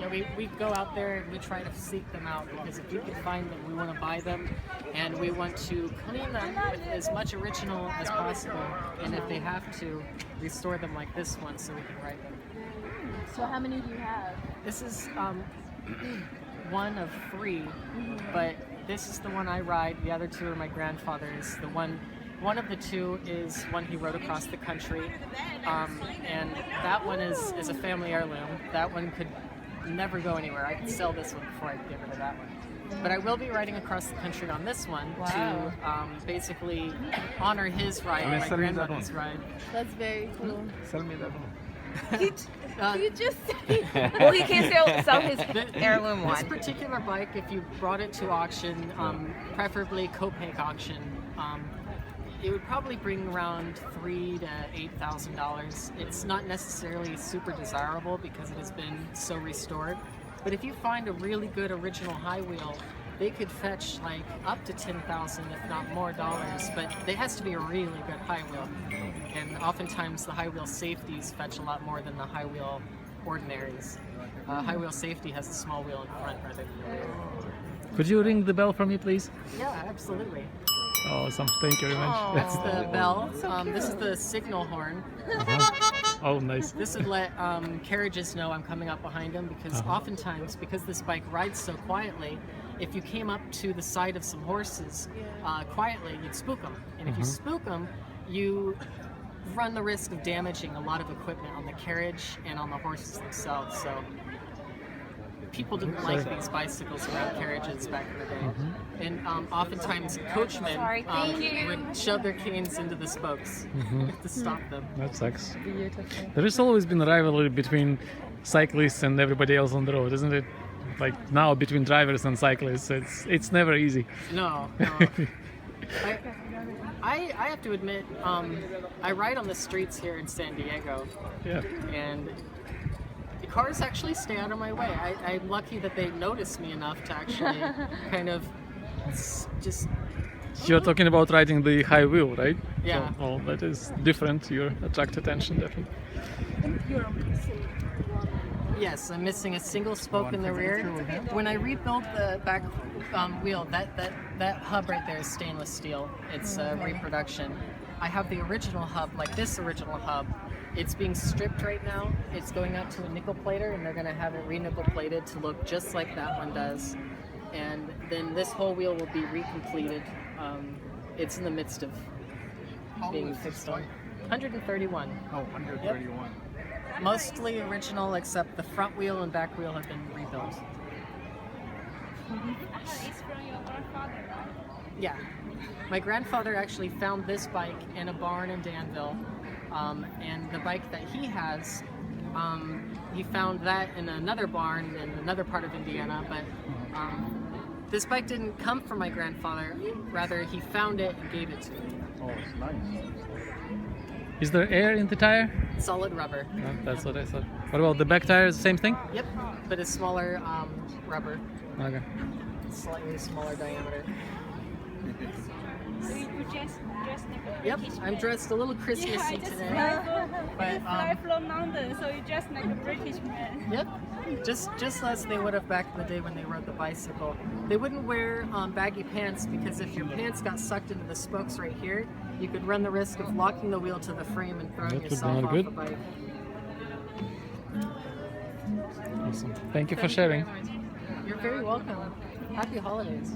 we go out there and we try to seek them out, because if we can find them, we want to buy them, and we want to clean them with as much original as possible, and if they have to, restore them like this one so we can ride them. So how many do you have? This is one of 3, but this is the one I ride. The other 2 are my grandfather's. One of the 2 is one he rode across the country, and that one is a family heirloom. That one could never go anywhere. I could sell this one before I get rid of that one. But I will be riding across the country on this one to basically honor his ride, my grandmother's ride. That's very cool. Sell me that one. You just Well, he can sell his heirloom This one. particular bike, if you brought it to auction, preferably Copac auction, it would probably bring around $3,000 to $8,000. It's not necessarily super desirable because it has been so restored. But if you find a really good original high wheel, they could fetch like up to $10,000, if not more dollars. But it has to be a really good high wheel. And oftentimes the high wheel safeties fetch a lot more than the high wheel ordinaries. High wheel safety has a small wheel in front, rather. Could you ring the bell for me, please? Yeah, absolutely. Awesome. Thank you very much. That's the bell. This is the signal horn. Oh, nice. This would let carriages know I'm coming up behind them, because oftentimes, because this bike rides so quietly, if you came up to the side of some horses quietly, you'd spook them. And if you spook them, you run the risk of damaging a lot of equipment on the carriage and on the horses themselves. So people didn't like these bicycles around carriages back in the day. And oftentimes coachmen would shove their canes into the spokes to stop them. That sucks. There has always been a rivalry between cyclists and everybody else on the road, isn't it? Like now between drivers and cyclists, it's never easy. No. I have to admit, I ride on the streets here in San Diego, and the cars actually stay out of my way. I'm lucky that they notice me enough to actually kind of just... You're talking about riding the high wheel, right? Yeah. So, well, that is different. You attract attention, definitely. Yes, I'm missing a single spoke in the rear. When I rebuilt the back wheel, that hub right there is stainless steel. It's a reproduction. I have the original hub, like this original hub. It's being stripped right now. It's going out to a nickel plater, and they're going to have it re-nickel plated to look just like that one does. And then this whole wheel will be recompleted. It's in the midst of being fixed on. 131. Oh, 131. Yep. Mostly original, except the front wheel and back wheel have been rebuilt. It's from your grandfather, right? Yeah. My grandfather actually found this bike in a barn in Danville, and the bike that he has, he found that in another barn in another part of Indiana, but this bike didn't come from my grandfather, rather he found it and gave it to me. Oh, it's nice. Is there air in the tire? Solid rubber. No, that's what I thought. What about the back tires? Same thing? Yep, but a smaller rubber, Okay. slightly smaller diameter. So you just dressed like a Yep, British I'm man. dressed a little Christmassy today. But Fly from London, so you just like a British man. yep, just as they would have back in the day when they rode the bicycle. They wouldn't wear baggy pants, because if your pants got sucked into the spokes right here, you could run the risk of locking the wheel to the frame and throwing That would yourself be off good. a bike. Awesome. Thank you for sharing. You're very welcome. Happy holidays.